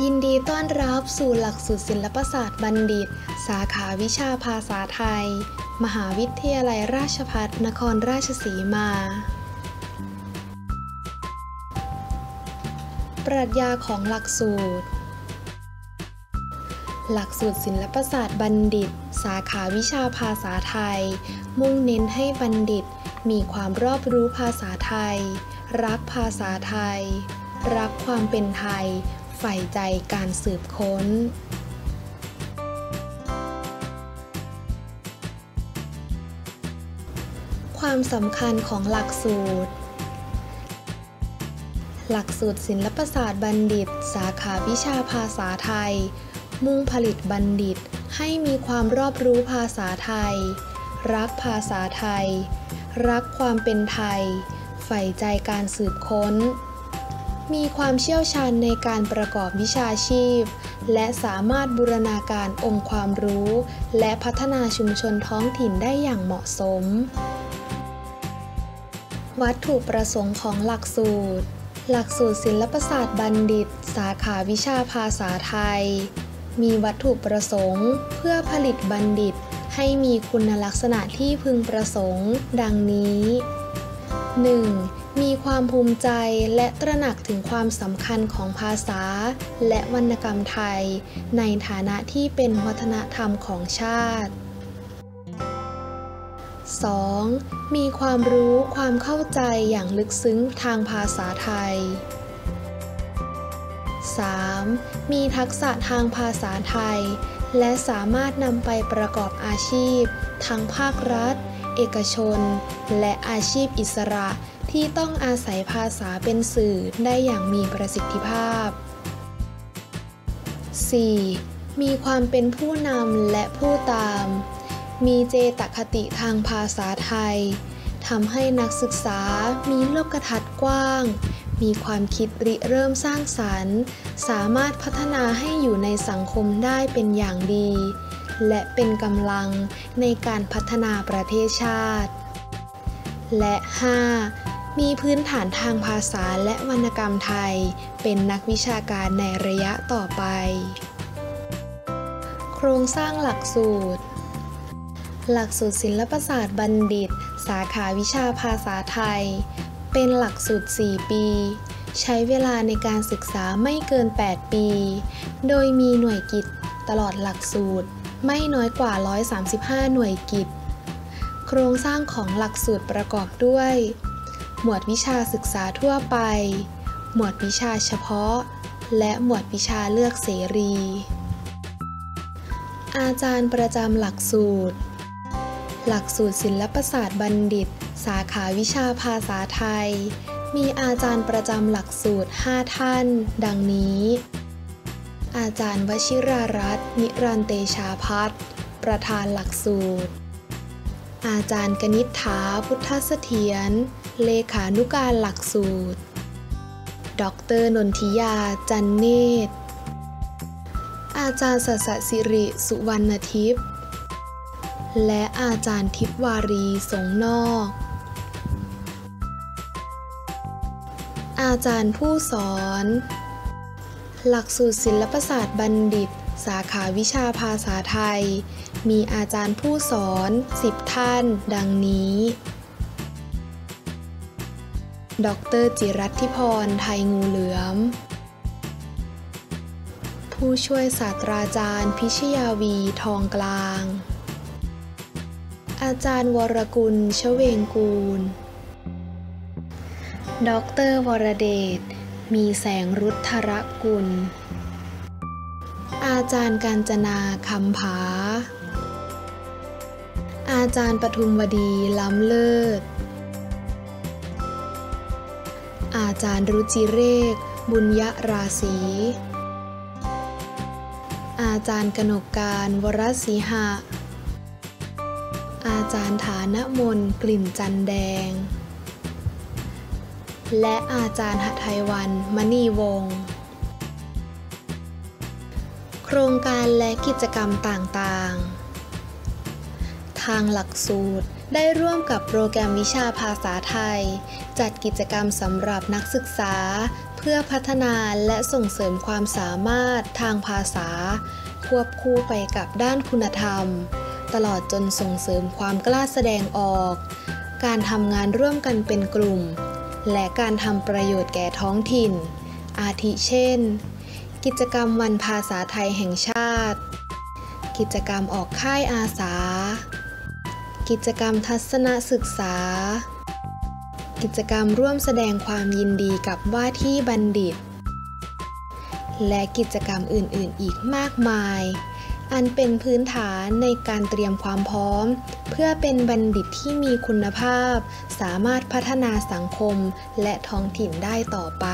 ยินดีต้อนรับสู่หลักสูตรศิลปศาสตร์บัณฑิตสาขาวิชาภาษาไทยมหาวิทยาลัยราชภัฏนครราชสีมาปรัชญาของหลักสูตรหลักสูตรศิลปศาสตร์บัณฑิตสาขาวิชาภาษาไทยมุ่งเน้นให้บัณฑิตมีความรอบรู้ภาษาไทยรักภาษาไทยรักความเป็นไทยใฝ่ใจการสืบค้นความสำคัญของหลักสูตรหลักสูตรศิลปศาสตร์บัณฑิตสาขาวิชาภาษาไทยมุ่งผลิตบัณฑิตให้มีความรอบรู้ภาษาไทยรักภาษาไทยรักความเป็นไทยใฝ่ใจการสืบค้นมีความเชี่ยวชาญในการประกอบวิชาชีพและสามารถบูรณาการองค์ความรู้และพัฒนาชุมชนท้องถิ่นได้อย่างเหมาะสมวัตถุประสงค์ของหลักสูตรหลักสูตรศิลปศาสตร์บัณฑิตสาขาวิชาภาษาไทยมีวัตถุประสงค์เพื่อผลิตบัณฑิตให้มีคุณลักษณะที่พึงประสงค์ดังนี้ 1. มีความภูมิใจและตระหนักถึงความสำคัญของภาษาและวรรณกรรมไทยในฐานะที่เป็นวัฒนธรรมของชาติ 2. มีความรู้ความเข้าใจอย่างลึกซึ้งทางภาษาไทย 3. มีทักษะทางภาษาไทยและสามารถนำไปประกอบอาชีพทั้งภาครัฐเอกชนและอาชีพอิสระที่ต้องอาศัยภาษาเป็นสื่อได้อย่างมีประสิทธิภาพ 4. มีความเป็นผู้นำและผู้ตามมีเจตคติทางภาษาไทยทำให้นักศึกษามีโลกทัศน์กว้างมีความคิดริเริ่มสร้างสรรค์สามารถพัฒนาให้อยู่ในสังคมได้เป็นอย่างดีและเป็นกำลังในการพัฒนาประเทศชาติและ 5. มีพื้นฐานทางภาษาและวรรณกรรมไทยเป็นนักวิชาการในระยะต่อไปโครงสร้างหลักสูตรหลักสูตรศิลปศาสตร์บัณฑิตสาขาวิชาภาษาไทยเป็นหลักสูตร 4 ปีใช้เวลาในการศึกษาไม่เกิน 8 ปีโดยมีหน่วยกิตตลอดหลักสูตรไม่น้อยกว่า 135 หน่วยกิตโครงสร้างของหลักสูตรประกอบด้วยหมวดวิชาศึกษาทั่วไปหมวดวิชาเฉพาะและหมวดวิชาเลือกเสรีอาจารย์ประจำหลักสูตรหลักสูตรศิลปศาสตร์บัณฑิตสาขาวิชาภาษาไทยมีอาจารย์ประจำหลักสูตร 5 ท่านดังนี้อาจารย์วชิรารัตน์นิรันดร์เตชาภัทรประธานหลักสูตรอาจารย์กนิษฐาพุทธเสถียรเลขานุการหลักสูตรดร.นนทิยาจันเนตรอาจารย์สัสสิริสุวรรณทิพย์และอาจารย์ทิพวารีสงนอกอาจารย์ผู้สอนหลักสูตรศิลปศาสตร์บัณฑิตสาขาวิชาภาษาไทยมีอาจารย์ผู้สอน10 ท่านดังนี้ดร.จิรัตถิพรไทยงูเหลือมผู้ช่วยศาสตราจารย์พิชยาวีทองกลางอาจารย์วรกุลชเวงกูลดร.วรเดชมีแสงรุทธรกุลอาจารย์กาญจนาคำผาอาจารย์ปทุมวดีล้ำเลิศอาจารย์รุจิเรศบุญยราศีอาจารย์กนกการวรศรีหะอาจารย์ฐานมนกลิ่นจันแดงและอาจารย์หทัยวันมณีวงศ์โครงการและกิจกรรมต่างๆทางหลักสูตร ได้ร่วมกับโปรแกรมวิชาภาษาไทยจัดกิจกรรมสำหรับนักศึกษา เพื่อพัฒนาและส่งเสริมความสามารถทางภาษาควบคู่ไปกับด้านคุณธรรมตลอดจนส่งเสริมความกล้าแสดงออกการทำงานร่วมกันเป็นกลุ่มและการทำประโยชน์แก่ท้องถิ่นอาทิเช่นกิจกรรมวันภาษาไทยแห่งชาติกิจกรรมออกค่ายอาสากิจกรรมทัศนศึกษากิจกรรมร่วมแสดงความยินดีกับว่าที่บัณฑิตและกิจกรรมอื่นๆอีกมากมายอันเป็นพื้นฐานในการเตรียมความพร้อมเพื่อเป็นบัณฑิตที่มีคุณภาพสามารถพัฒนาสังคมและท้องถิ่นได้ต่อไป